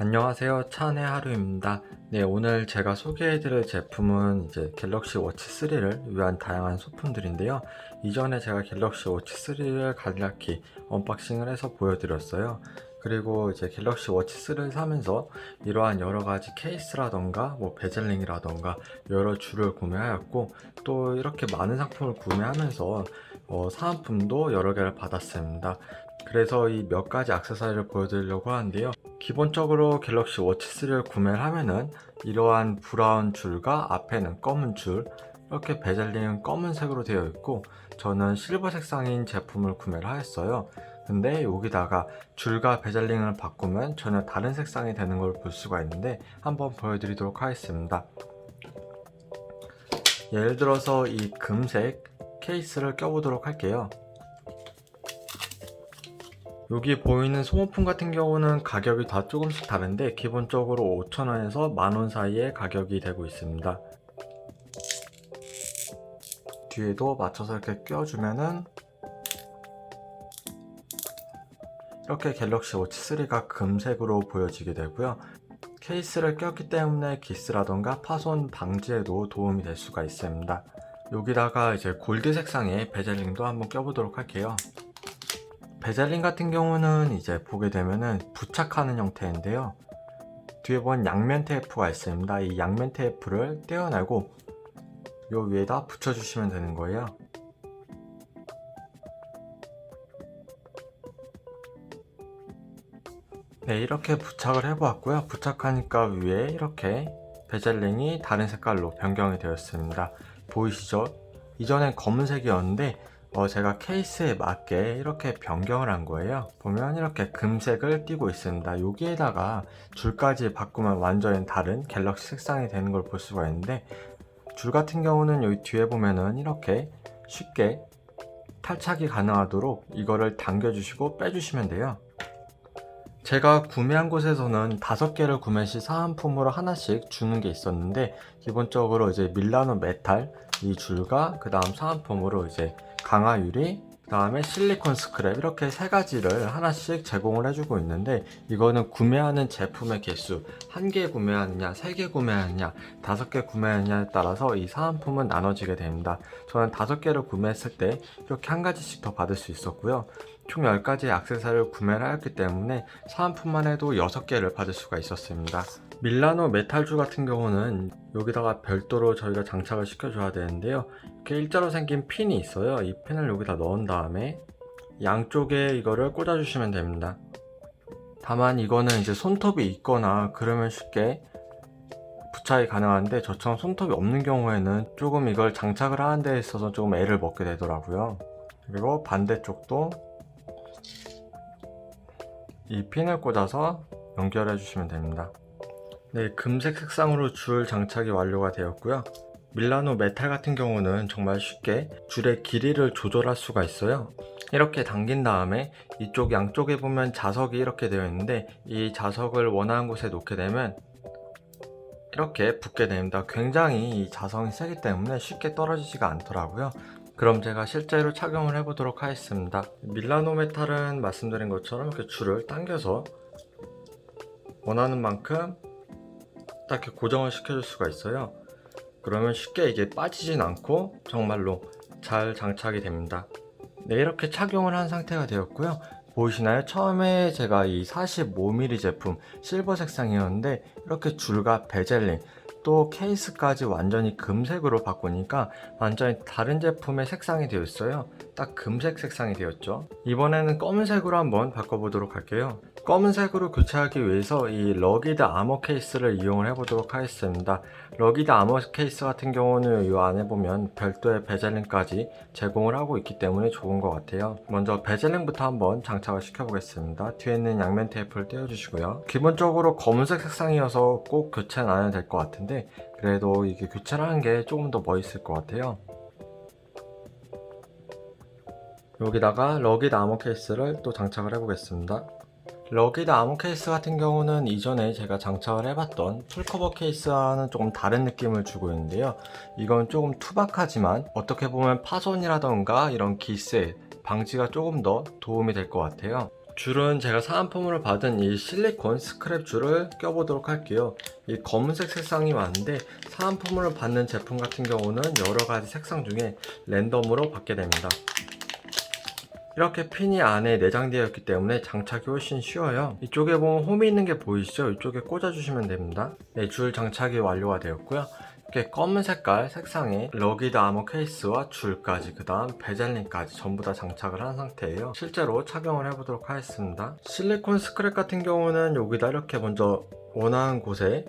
안녕하세요. 찬의 하루입니다. 네, 오늘 제가 소개해드릴 제품은 이제 갤럭시 워치 3를 위한 다양한 소품들인데요. 이전에 제가 갤럭시 워치 3를 간략히 언박싱을 해서 보여드렸어요. 그리고 이제 갤럭시 워치 3를 사면서 이러한 여러 가지 케이스라던가 베젤링이라던가 여러 줄을 구매하였고, 또 이렇게 많은 상품을 구매하면서 사은품도 여러 개를 받았습니다. 그래서 이 몇 가지 액세서리를 보여드리려고 하는데요. 기본적으로 갤럭시 워치 3를 구매를 하면은 이러한 브라운 줄과 앞에는 검은 줄, 이렇게 베젤링은 검은색으로 되어 있고, 저는 실버 색상인 제품을 구매를 하였어요. 근데 여기다가 줄과 베젤링을 바꾸면 전혀 다른 색상이 되는 걸 볼 수가 있는데, 한번 보여드리도록 하겠습니다. 예를 들어서 이 금색 케이스를 껴보도록 할게요. 여기 보이는 소모품 같은 경우는 가격이 다 조금씩 다른데 기본적으로 5,000원에서 10,000원 사이의 가격이 되고 있습니다. 뒤에도 맞춰서 이렇게 껴주면은 이렇게 갤럭시 워치 3가 금색으로 보여지게 되고요. 케이스를 꼈기 때문에 기스라던가 파손 방지에도 도움이 될 수가 있습니다. 여기다가 이제 골드 색상의 베젤링도 한번 껴보도록 할게요. 베젤링 같은 경우는 이제 보게 되면은 부착하는 형태인데요. 뒤에 보면 양면 테이프가 있습니다. 이 양면 테이프를 떼어내고 요 위에다 붙여주시면 되는 거예요. 네, 이렇게 부착을 해보았고요. 부착하니까 위에 이렇게 베젤링이 다른 색깔로 변경이 되었습니다. 보이시죠? 이전엔 검은색이었는데 제가 케이스에 맞게 이렇게 변경을 한 거예요. 보면 이렇게 금색을 띠고 있습니다. 여기에다가 줄까지 바꾸면 완전히 다른 갤럭시 색상이 되는 걸 볼 수가 있는데, 줄 같은 경우는 여기 뒤에 보면은 이렇게 쉽게 탈착이 가능하도록 이거를 당겨주시고 빼주시면 돼요. 제가 구매한 곳에서는 5개를 구매 시 사은품으로 하나씩 주는 게 있었는데, 기본적으로 이제 밀라노 메탈 이 줄과 그 다음 사은품으로 이제 강화 유리, 그 다음에 실리콘 스크랩, 이렇게 3가지를 하나씩 제공을 해주고 있는데, 이거는 구매하는 제품의 개수, 1개 구매하느냐, 3개 구매하느냐, 5개 구매하느냐에 따라서 이 사은품은 나눠지게 됩니다. 저는 5개를 구매했을 때 이렇게 1가지씩 더 받을 수 있었고요. 총 10가지의 액세서리를 구매를 하였기 때문에 사은품만 해도 6개를 받을 수가 있었습니다. 밀라노 메탈줄 같은 경우는 여기다가 별도로 저희가 장착을 시켜줘야 되는데요. 이렇게 일자로 생긴 핀이 있어요. 이 핀을 여기다 넣은 다음에 양쪽에 이거를 꽂아주시면 됩니다. 다만 이거는 이제 손톱이 있거나 그러면 쉽게 부착이 가능한데, 저처럼 손톱이 없는 경우에는 조금 이걸 장착을 하는 데 있어서 조금 애를 먹게 되더라고요. 그리고 반대쪽도 이 핀을 꽂아서 연결해 주시면 됩니다. 네, 금색 색상으로 줄 장착이 완료가 되었고요. 밀라노 메탈 같은 경우는 정말 쉽게 줄의 길이를 조절할 수가 있어요. 이렇게 당긴 다음에 이쪽 양쪽에 보면 자석이 이렇게 되어 있는데, 이 자석을 원하는 곳에 놓게 되면 이렇게 붙게 됩니다. 굉장히 이 자성이 세기 때문에 쉽게 떨어지지가 않더라고요. 그럼 제가 실제로 착용을 해보도록 하겠습니다. 밀라노 메탈은 말씀드린 것처럼 이렇게 줄을 당겨서 원하는 만큼 딱 이렇게 고정을 시켜줄 수가 있어요. 그러면 쉽게 이게 빠지진 않고 정말로 잘 장착이 됩니다. 네, 이렇게 착용을 한 상태가 되었고요. 보이시나요? 처음에 제가 이 45mm 제품 실버 색상이었는데, 이렇게 줄과 베젤링 또 케이스까지 완전히 금색으로 바꾸니까 완전히 다른 제품의 색상이 되어 있어요. 딱 금색 색상이 되었죠. 이번에는 검은색으로 한번 바꿔보도록 할게요. 검은색으로 교체하기 위해서 이 러기드 아머 케이스를 이용을 해보도록 하겠습니다. 러기드 아머 케이스 같은 경우는 이 안에 보면 별도의 베젤링까지 제공을 하고 있기 때문에 좋은 것 같아요. 먼저 베젤링부터 한번 장착을 시켜보겠습니다. 뒤에 있는 양면 테이프를 떼어주시고요. 기본적으로 검은색 색상이어서 꼭 교체는 안 해도 될 것 같은데, 그래도 이게 교체를 하는 게 조금 더 멋있을 것 같아요. 여기다가 러기드 아머 케이스를 또 장착을 해보겠습니다. 러기드 아머 케이스 같은 경우는 이전에 제가 장착을 해봤던 풀커버 케이스와는 조금 다른 느낌을 주고 있는데요. 이건 조금 투박하지만 어떻게 보면 파손이라던가 이런 기스 방지가 조금 더 도움이 될 것 같아요. 줄은 제가 사은품으로 받은 이 실리콘 스크랩 줄을 껴보도록 할게요. 이 검은색 색상이 많은데 사은품으로 받는 제품 같은 경우는 여러가지 색상 중에 랜덤으로 받게 됩니다. 이렇게 핀이 안에 내장되어 있기 때문에 장착이 훨씬 쉬워요. 이쪽에 보면 홈이 있는 게 보이시죠? 이쪽에 꽂아주시면 됩니다. 네, 줄 장착이 완료가 되었고요. 이렇게 검은 색깔 색상의 러기드 아머 케이스와 줄까지, 그 다음 베젤링까지 전부 다 장착을 한 상태예요. 실제로 착용을 해보도록 하겠습니다. 실리콘 스크랩 같은 경우는 여기다 이렇게 먼저 원하는 곳에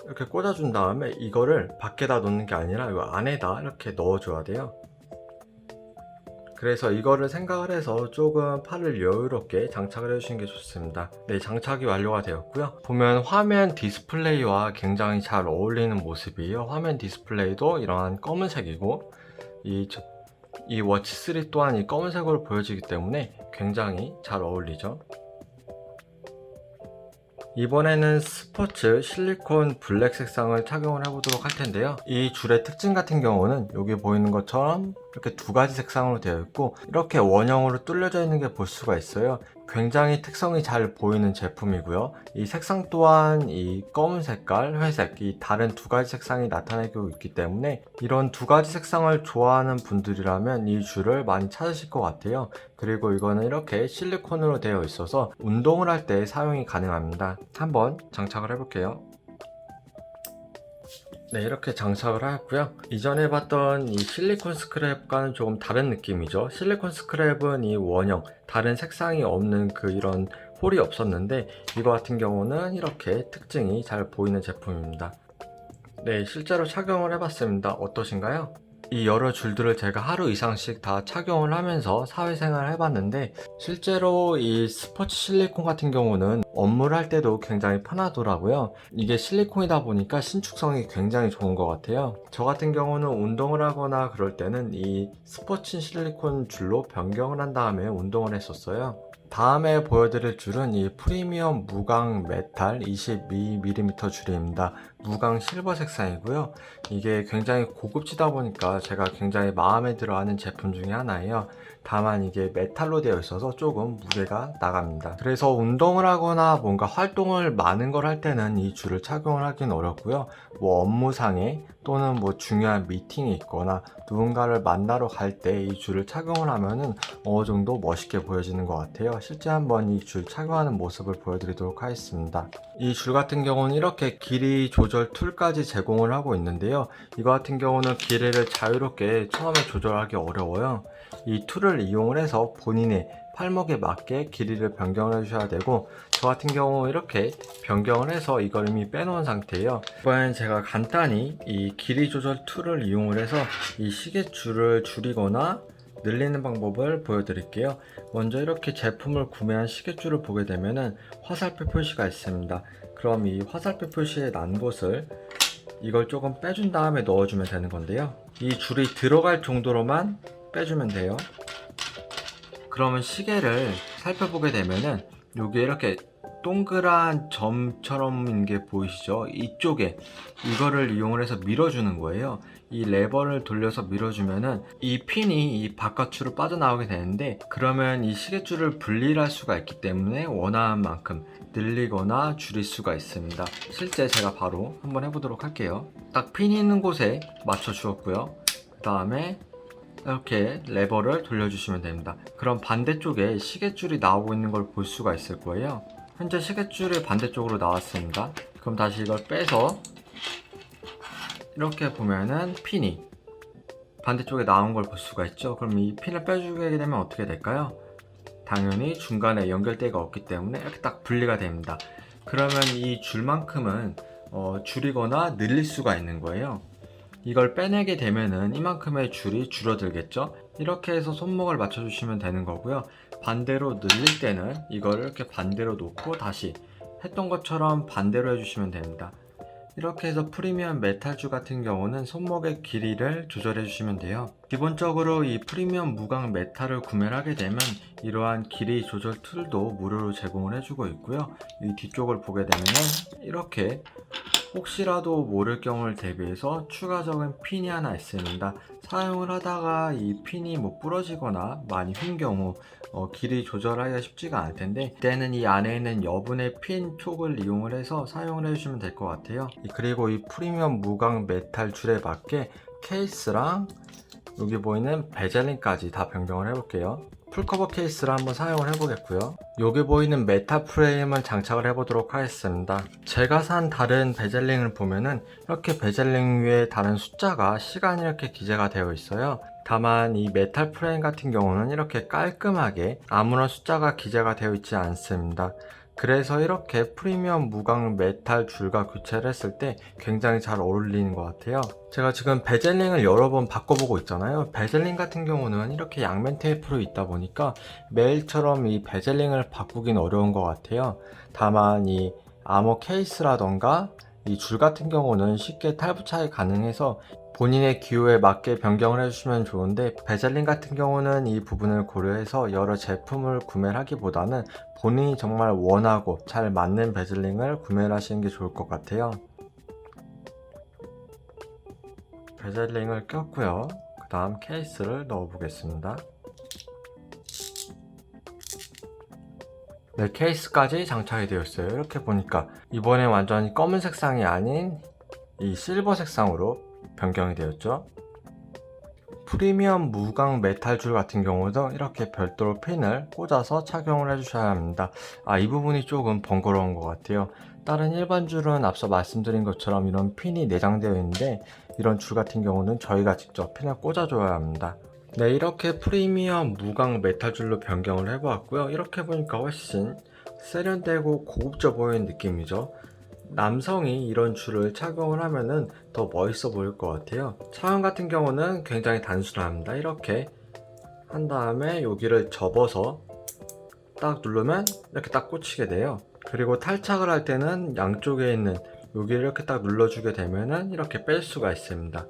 이렇게 꽂아준 다음에 이거를 밖에다 놓는 게 아니라 이 안에다 이렇게 넣어줘야 돼요. 그래서 이거를 생각을 해서 조금 팔을 여유롭게 장착을 해주시는 게 좋습니다. 네, 장착이 완료가 되었고요. 보면 화면 디스플레이와 굉장히 잘 어울리는 모습이에요. 화면 디스플레이도 이러한 검은색이고 이 워치 3 또한 이 검은색으로 보여지기 때문에 굉장히 잘 어울리죠. 이번에는 스포츠 실리콘 블랙 색상을 착용을 해보도록 할 텐데요. 이 줄의 특징 같은 경우는 여기 보이는 것처럼 이렇게 두 가지 색상으로 되어 있고 이렇게 원형으로 뚫려져 있는 게 볼 수가 있어요. 굉장히 특성이 잘 보이는 제품이고요. 이 색상 또한 이 검은 색깔, 회색, 이 다른 두 가지 색상이 나타내고 있기 때문에 이런 두 가지 색상을 좋아하는 분들이라면 이 줄을 많이 찾으실 것 같아요. 그리고 이거는 이렇게 실리콘으로 되어 있어서 운동을 할 때 사용이 가능합니다. 한번 장착을 해볼게요. 네, 이렇게 장착을 하였고요. 이전에 봤던 이 실리콘 스크랩과는 조금 다른 느낌이죠. 실리콘 스크랩은 이 원형, 다른 색상이 없는 이런 홀이 없었는데 이거 같은 경우는 이렇게 특징이 잘 보이는 제품입니다. 네, 실제로 착용을 해봤습니다. 어떠신가요? 이 여러 줄들을 제가 하루 이상씩 다 착용을 하면서 사회생활을 해봤는데 실제로 이 스포츠 실리콘 같은 경우는 업무를 할 때도 굉장히 편하더라고요. 이게 실리콘이다 보니까 신축성이 굉장히 좋은 것 같아요. 저 같은 경우는 운동을 하거나 그럴 때는 이 스포츠 실리콘 줄로 변경을 한 다음에 운동을 했었어요. 다음에 보여드릴 줄은 이 프리미엄 무광 메탈 22mm 줄입니다. 무광 실버 색상이고요. 이게 굉장히 고급지다 보니까 제가 굉장히 마음에 들어 하는 제품 중에 하나예요. 다만 이게 메탈로 되어 있어서 조금 무게가 나갑니다. 그래서 운동을 하거나 뭔가 활동을 많은 걸 할 때는 이 줄을 착용을 하긴 어렵고요. 업무상에 또는 중요한 미팅이 있거나 누군가를 만나러 갈 때 이 줄을 착용을 하면은 어느 정도 멋있게 보여지는 것 같아요. 실제 한번 이 줄 착용하는 모습을 보여드리도록 하겠습니다. 이 줄 같은 경우는 이렇게 길이 조절 툴까지 제공을 하고 있는데요. 이거 같은 경우는 길이를 자유롭게 처음에 조절하기 어려워요. 이 툴을 이용을 해서 본인의 팔목에 맞게 길이를 변경을 해주셔야 되고 저 같은 경우 이렇게 변경을 해서 이걸 이미 빼놓은 상태예요. 이번엔 제가 간단히 이 길이 조절 툴을 이용을 해서 이 시계줄을 줄이거나 늘리는 방법을 보여드릴게요. 먼저 이렇게 제품을 구매한 시계줄을 보게 되면은 화살표 표시가 있습니다. 그럼 이 화살표 표시에 난 곳을 이걸 조금 빼준 다음에 넣어주면 되는 건데요. 이 줄이 들어갈 정도로만 빼주면 돼요. 그러면 시계를 살펴보게 되면은 여기 이렇게 동그란 점처럼 있는 게 보이시죠? 이쪽에 이거를 이용을 해서 밀어주는 거예요. 이 레버를 돌려서 밀어주면은 이 핀이 이 바깥으로 빠져나오게 되는데 그러면 이 시계줄을 분리할 수가 있기 때문에 원하는 만큼 늘리거나 줄일 수가 있습니다. 실제 제가 바로 한번 해보도록 할게요. 딱 핀이 있는 곳에 맞춰 주었고요. 그 다음에 이렇게 레버를 돌려주시면 됩니다. 그럼 반대쪽에 시계줄이 나오고 있는 걸 볼 수가 있을 거예요. 현재 시계줄이 반대쪽으로 나왔습니다. 그럼 다시 이걸 빼서 이렇게 보면은 핀이 반대쪽에 나온 걸 볼 수가 있죠. 그럼 이 핀을 빼주게 되면 어떻게 될까요? 당연히 중간에 연결대가 없기 때문에 이렇게 딱 분리가 됩니다. 그러면 이 줄만큼은 줄이거나 늘릴 수가 있는 거예요. 이걸 빼내게 되면은 이만큼의 줄이 줄어들겠죠. 이렇게 해서 손목을 맞춰주시면 되는 거고요. 반대로 늘릴 때는 이걸 이렇게 반대로 놓고 다시 했던 것처럼 반대로 해주시면 됩니다. 이렇게 해서 프리미엄 메탈줄 같은 경우는 손목의 길이를 조절해 주시면 돼요. 기본적으로 이 프리미엄 무광 메탈을 구매를 하게 되면 이러한 길이 조절 툴도 무료로 제공을 해주고 있고요. 이 뒤쪽을 보게 되면 이렇게 혹시라도 모를 경우를 대비해서 추가적인 핀이 하나 있습니다. 사용을 하다가 이 핀이 부러지거나 많이 휜 경우 길이 조절하기가 쉽지가 않을 텐데, 이때는 이 안에 있는 여분의 핀 촉을 이용을 해서 사용을 해주시면 될 것 같아요. 그리고 이 프리미엄 무광 메탈 줄에 맞게 케이스랑 여기 보이는 베젤링까지 다 변경을 해볼게요. 풀커버 케이스를 한번 사용을 해보겠고요. 여기 보이는 메탈 프레임을 장착을 해보도록 하겠습니다. 제가 산 다른 베젤링을 보면은 이렇게 베젤링 위에 다른 숫자가 시간이 이렇게 기재가 되어 있어요. 다만 이 메탈 프레임 같은 경우는 이렇게 깔끔하게 아무런 숫자가 기재가 되어 있지 않습니다. 그래서 이렇게 프리미엄 무광 메탈 줄과 교체를 했을 때 굉장히 잘 어울리는 것 같아요. 제가 지금 베젤링을 여러 번 바꿔보고 있잖아요. 베젤링 같은 경우는 이렇게 양면 테이프로 있다 보니까 매일처럼 이 베젤링을 바꾸긴 어려운 것 같아요. 다만 이 아머 케이스라던가 이 줄 같은 경우는 쉽게 탈부착이 가능해서 본인의 기호에 맞게 변경을 해주시면 좋은데, 베젤링 같은 경우는 이 부분을 고려해서 여러 제품을 구매를 하기보다는 본인이 정말 원하고 잘 맞는 베젤링을 구매를 하시는 게 좋을 것 같아요. 베젤링을 꼈고요. 그 다음 케이스를 넣어 보겠습니다. 네, 케이스까지 장착이 되었어요. 이렇게 보니까 이번에 완전히 검은 색상이 아닌 이 실버 색상으로 변경이 되었죠. 프리미엄 무광 메탈 줄 같은 경우도 이렇게 별도로 핀을 꽂아서 착용을 해주셔야 합니다. 이 부분이 조금 번거로운 것 같아요. 다른 일반 줄은 앞서 말씀드린 것처럼 이런 핀이 내장되어 있는데, 이런 줄 같은 경우는 저희가 직접 핀을 꽂아줘야 합니다. 네, 이렇게 프리미엄 무광 메탈 줄로 변경을 해보았고요. 이렇게 보니까 훨씬 세련되고 고급져 보이는 느낌이죠. 남성이 이런 줄을 착용을 하면은 더 멋있어 보일 것 같아요. 착용 같은 경우는 굉장히 단순합니다. 이렇게 한 다음에 여기를 접어서 딱 누르면 이렇게 딱 꽂히게 돼요. 그리고 탈착을 할 때는 양쪽에 있는 여기를 이렇게 딱 눌러주게 되면은 이렇게 뺄 수가 있습니다.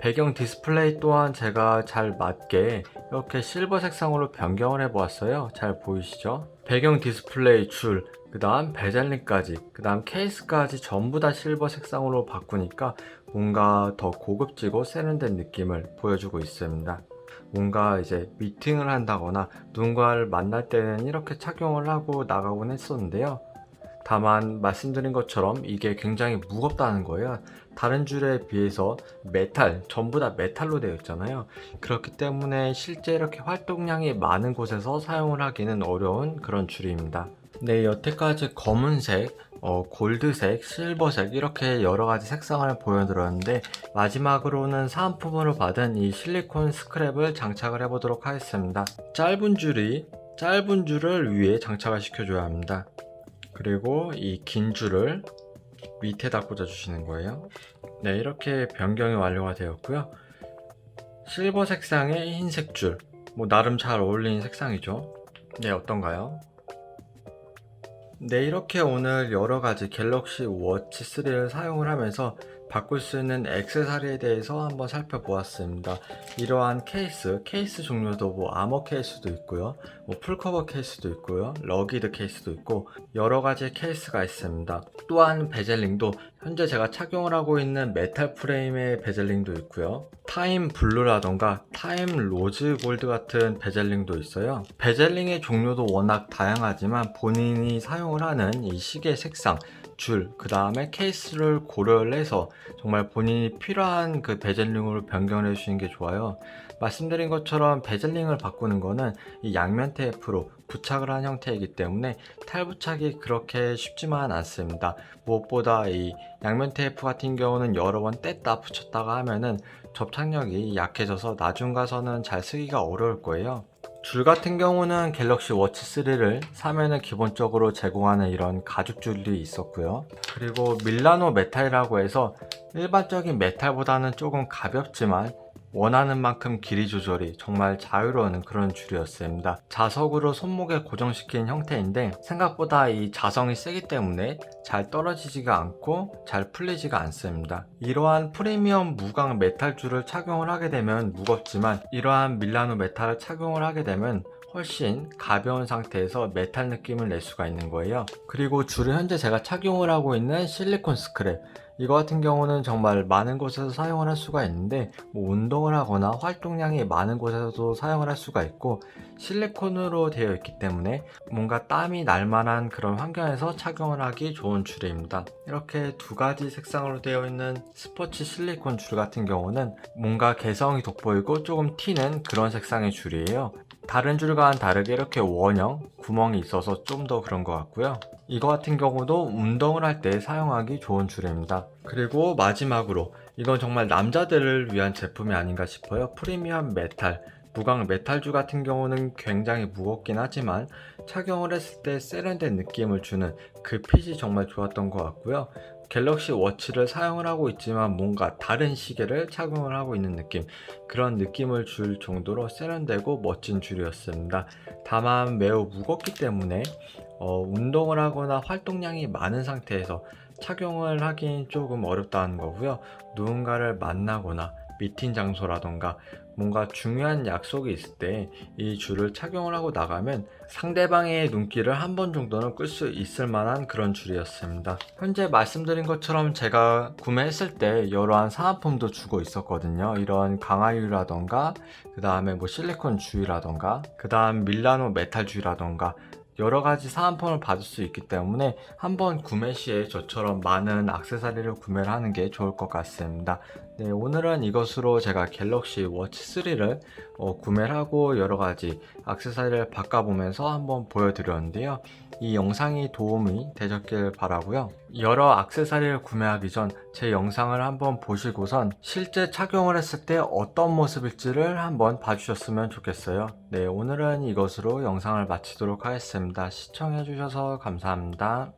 배경 디스플레이 또한 제가 잘 맞게 이렇게 실버 색상으로 변경을 해 보았어요. 잘 보이시죠? 배경 디스플레이 줄, 그 다음 베젤링까지, 그 다음 케이스까지 전부 다 실버 색상으로 바꾸니까 뭔가 더 고급지고 세련된 느낌을 보여주고 있습니다. 뭔가 이제 미팅을 한다거나 누군가를 만날 때는 이렇게 착용을 하고 나가곤 했었는데요. 다만 말씀드린 것처럼 이게 굉장히 무겁다는 거예요. 다른 줄에 비해서 전부 다 메탈로 되어 있잖아요. 그렇기 때문에 실제 이렇게 활동량이 많은 곳에서 사용을 하기는 어려운 그런 줄입니다. 네, 여태까지 검은색, 골드색, 실버색 이렇게 여러가지 색상을 보여드렸는데, 마지막으로는 사은품으로 받은 이 실리콘 스크랩을 장착을 해보도록 하겠습니다. 짧은 줄을 위에 장착을 시켜줘야 합니다. 그리고 이 긴 줄을 밑에다 꽂아 주시는 거예요. 네, 이렇게 변경이 완료가 되었고요. 실버 색상의 흰색 줄, 나름 잘 어울리는 색상이죠. 네, 어떤가요? 네, 이렇게 오늘 여러가지 갤럭시 워치 3를 사용을 하면서 바꿀 수 있는 액세서리에 대해서 한번 살펴보았습니다. 이러한 케이스 종류도 아머 케이스도 있고요, 풀커버 케이스도 있고요, 러기드 케이스도 있고 여러가지 케이스가 있습니다. 또한 베젤링도 현재 제가 착용을 하고 있는 메탈 프레임의 베젤링도 있고요, 타임 블루라던가 타임 로즈 골드 같은 베젤링도 있어요. 베젤링의 종류도 워낙 다양하지만 본인이 사용을 하는 이 시계 색상, 줄, 그 다음에 케이스를 고려를 해서 정말 본인이 필요한 그 베젤링으로 변경을 해주시는 게 좋아요. 말씀드린 것처럼 베젤링을 바꾸는 거는 이 양면 테이프로 부착을 한 형태이기 때문에 탈부착이 그렇게 쉽지만 않습니다. 무엇보다 이 양면 테이프 같은 경우는 여러 번 뗐다 붙였다가 하면은 접착력이 약해져서 나중 가서는 잘 쓰기가 어려울 거예요. 줄 같은 경우는 갤럭시 워치 3를 사면은 기본적으로 제공하는 이런 가죽 줄이 있었고요. 그리고 밀라노 메탈이라고 해서 일반적인 메탈보다는 조금 가볍지만 원하는 만큼 길이 조절이 정말 자유로운 그런 줄이었습니다. 자석으로 손목에 고정시킨 형태인데 생각보다 이 자성이 세기 때문에 잘 떨어지지가 않고 잘 풀리지가 않습니다. 이러한 프리미엄 무광 메탈 줄을 착용을 하게 되면 무겁지만, 이러한 밀라노 메탈을 착용을 하게 되면 훨씬 가벼운 상태에서 메탈 느낌을 낼 수가 있는 거예요. 그리고 줄은 현재 제가 착용을 하고 있는 실리콘 스크랩, 이거 같은 경우는 정말 많은 곳에서 사용을 할 수가 있는데 뭐 운동을 하거나 활동량이 많은 곳에서도 사용을 할 수가 있고, 실리콘으로 되어 있기 때문에 뭔가 땀이 날 만한 그런 환경에서 착용을 하기 좋은 줄입니다. 이렇게 두 가지 색상으로 되어 있는 스포츠 실리콘 줄 같은 경우는 뭔가 개성이 돋보이고 조금 튀는 그런 색상의 줄이에요. 다른 줄과는 다르게 이렇게 원형 구멍이 있어서 좀 더 그런 것 같고요. 이거 같은 경우도 운동을 할 때 사용하기 좋은 줄입니다. 그리고 마지막으로 이건 정말 남자들을 위한 제품이 아닌가 싶어요. 프리미엄 메탈 무광 메탈줄 같은 경우는 굉장히 무겁긴 하지만 착용을 했을 때 세련된 느낌을 주는 그 핏이 정말 좋았던 것 같고요. 갤럭시 워치를 사용을 하고 있지만 뭔가 다른 시계를 착용을 하고 있는 느낌, 그런 느낌을 줄 정도로 세련되고 멋진 줄이었습니다. 다만 매우 무겁기 때문에 운동을 하거나 활동량이 많은 상태에서 착용을 하긴 조금 어렵다는 거고요. 누군가를 만나거나 미팅 장소라던가 뭔가 중요한 약속이 있을 때 이 줄을 착용을 하고 나가면 상대방의 눈길을 한 번 정도는 끌 수 있을 만한 그런 줄이었습니다. 현재 말씀드린 것처럼 제가 구매했을 때 여러한 사은품도 주고 있었거든요. 이런 강화유라던가 그 다음에 뭐 실리콘 주유라던가 그 다음 밀라노 메탈 주유라던가 여러 가지 사은품을 받을 수 있기 때문에 한번 구매 시에 저처럼 많은 액세서리를 구매를 하는 게 좋을 것 같습니다. 네, 오늘은 이것으로 제가 갤럭시 워치 3를 구매를 하고 여러 가지 액세서리를 바꿔보면서 한번 보여드렸는데요. 이 영상이 도움이 되셨길 바라고요. 여러 액세서리를 구매하기 전 제 영상을 한번 보시고선 실제 착용을 했을 때 어떤 모습일지를 한번 봐주셨으면 좋겠어요. 네, 오늘은 이것으로 영상을 마치도록 하겠습니다. 시청해주셔서 감사합니다.